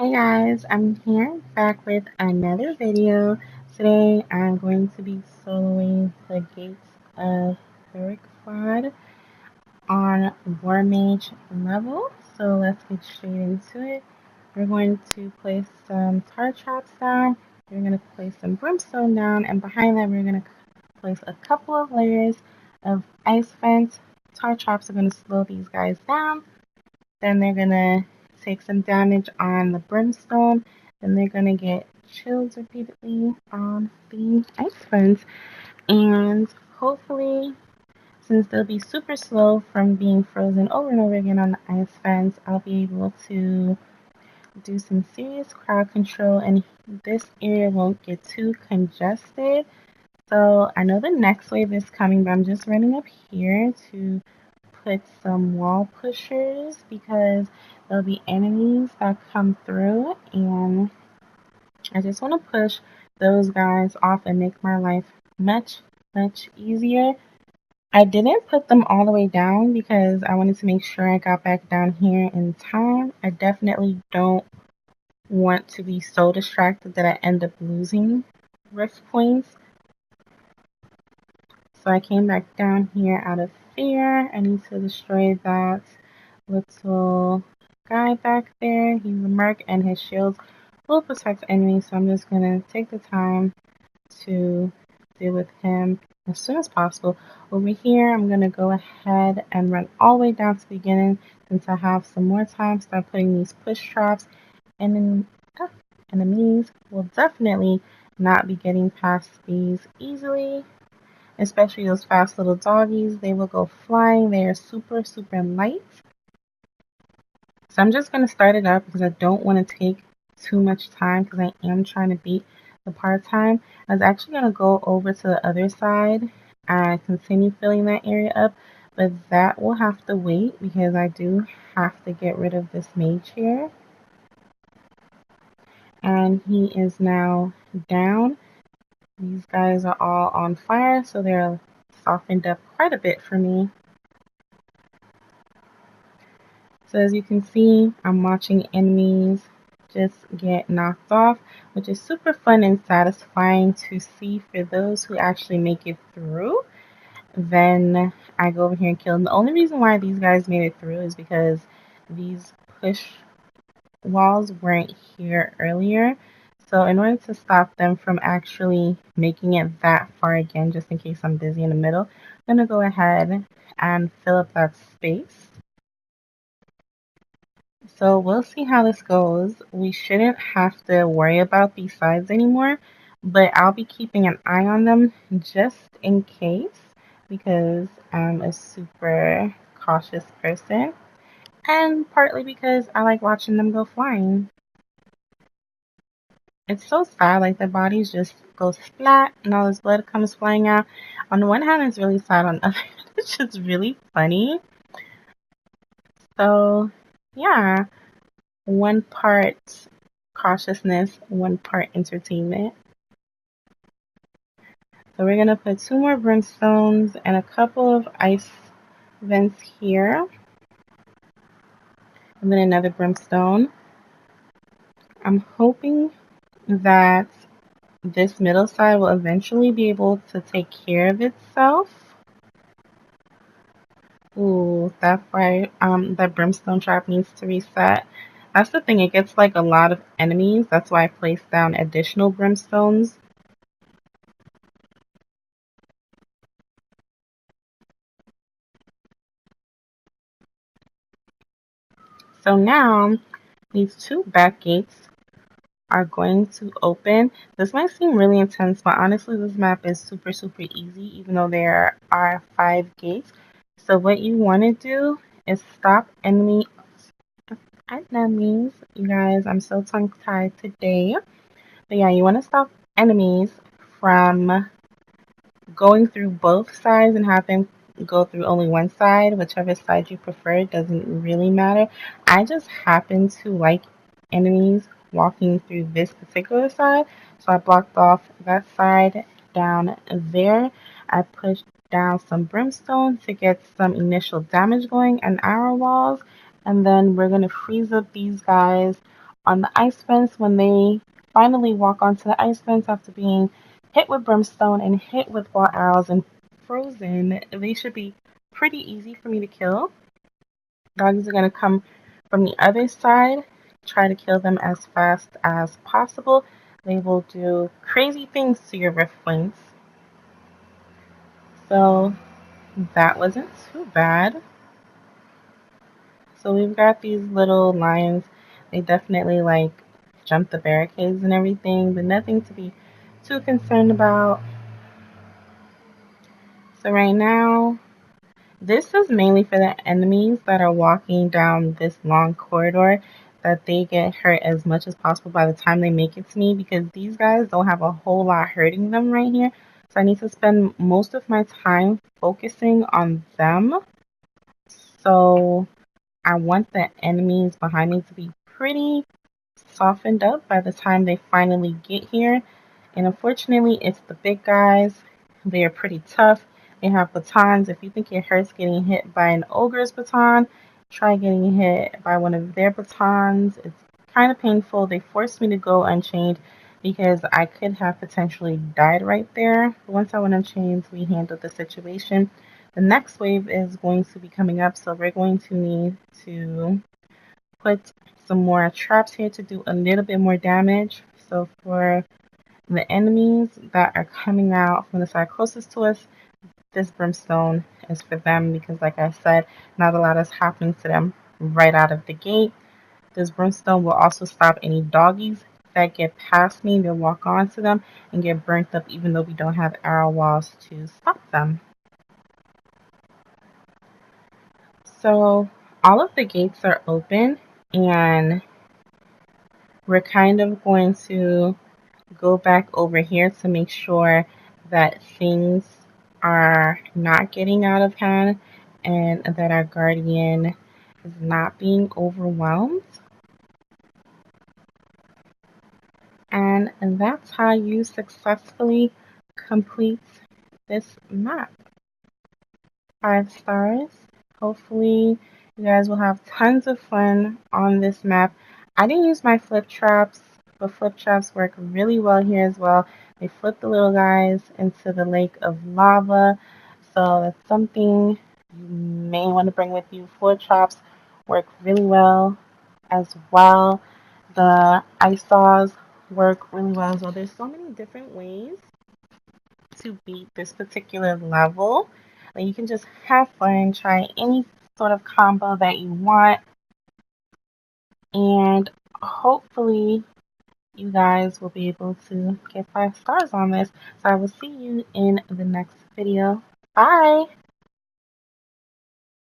Hey guys, I'm here back with another video. Today I'm going to be soloing the gates of Thuricvod on War Mage level. So let's get straight into it. We're going to place some tar traps down. We're going to place some brimstone down, and behind that we're going to place a couple of layers of ice fence. Tar traps are going to slow these guys down. Then they're going to take some damage on the brimstone. Then they're going to get chills repeatedly on the ice fence. And hopefully, since they'll be super slow from being frozen over and over again on the ice fence, I'll be able to do some serious crowd control and this area won't get too congested. So I know the next wave is coming, but I'm just running up here to put some wall pushers because there'll be enemies that come through, and I just want to push those guys off and make my life much easier. I didn't put them all the way down because I wanted to make sure I got back down here in time. I definitely don't want to be so distracted that I end up losing rift points. So I came back down here out of fear. I need to destroy that little guy back there. He's a merc and his shields will protect enemies. So I'm just going to take the time to deal with him as soon as possible. Over here, I'm going to go ahead and run all the way down to the beginning since I have some more time. Start putting these push traps, and then enemies will definitely not be getting past these easily. Especially those fast little doggies, they will go flying. They are super light. So I'm just going to start it up because I don't want to take too much time because I am trying to beat the part time. I was actually going to go over to the other side and continue filling that area up, but that will have to wait because I do have to get rid of this mage here. And he is now down. These guys are all on fire, so they're softened up quite a bit for me. So as you can see, I'm watching enemies just get knocked off, which is super fun and satisfying to see for those who actually make it through. Then I go over here and kill them. The only reason why these guys made it through is because these push walls weren't here earlier. So in order to stop them from actually making it that far again, just in case I'm busy in the middle, I'm going to go ahead and fill up that space. So we'll see how this goes. We shouldn't have to worry about these sides anymore, but I'll be keeping an eye on them just in case because I'm a super cautious person and partly because I like watching them go flying. It's so sad, like their bodies just go splat and all this blood comes flying out. On the one hand, it's really sad. On the other hand, it's just really funny. So, yeah, one part cautiousness, one part entertainment. So we're going to put 2 more brimstones and a couple of ice vents here. And then another brimstone. I'm hoping that this middle side will eventually be able to take care of itself. Ooh, that fire, that brimstone trap needs to reset. That's the thing, it gets like a lot of enemies. That's why I placed down additional brimstones. So now these 2 back gates are going to open. This might seem really intense, but honestly this map is super easy even though there are 5 gates. So what you want to do is stop enemies. You guys, I'm so tongue-tied today. But yeah, you want to stop enemies from going through both sides and have them go through only one side. Whichever side you prefer, doesn't really matter. I just happen to like enemies walking through this particular side, so I blocked off that side down there. I pushed down some brimstone to get some initial damage going and arrow walls, and then we're going to freeze up these guys on the ice fence. When they finally walk onto the ice fence after being hit with brimstone and hit with wall arrows and frozen, they should be pretty easy for me to kill. Doggies are going to come from the other side, try to kill them as fast as possible. They will do crazy things to your rift points. So that wasn't too bad. So we've got these little lions. They definitely like jump the barricades and everything, but nothing to be too concerned about. So right now, this is mainly for the enemies that are walking down this long corridor, that they get hurt as much as possible by the time they make it to me, because these guys don't have a whole lot hurting them right here. So I need to spend most of my time focusing on them. So I want the enemies behind me to be pretty softened up by the time they finally get here. And unfortunately, it's the big guys. They are pretty tough. They have batons. If you think it hurts getting hit by an ogre's baton, try getting hit by one of their batons. It's kind of painful. They forced me to go unchained because I could have potentially died right there. But once I went unchained, we handled the situation. The next wave is going to be coming up, so we're going to need to put some more traps here to do a little bit more damage. So for the enemies that are coming out from the side closest to us, this brimstone is for them because, like I said, not a lot is happening to them right out of the gate. This brimstone will also stop any doggies that get past me. They'll walk onto them and get burnt up even though we don't have arrow walls to stop them. So all of the gates are open, and we're kind of going to go back over here to make sure that things are not getting out of hand and that our guardian is not being overwhelmed. And that's how you successfully complete this map. 5 stars. Hopefully you guys will have tons of fun on this map. I didn't use my flip traps, but flip traps work really well here as well. They flip the little guys into the lake of lava, so that's something you may want to bring with you. Flip traps work really well as well. The ice saws work really well as well. There's so many different ways to beat this particular level. Like, you can just have fun, try any sort of combo that you want, and hopefully you guys will be able to get 5 stars on this. So I will see you in the next video. Bye!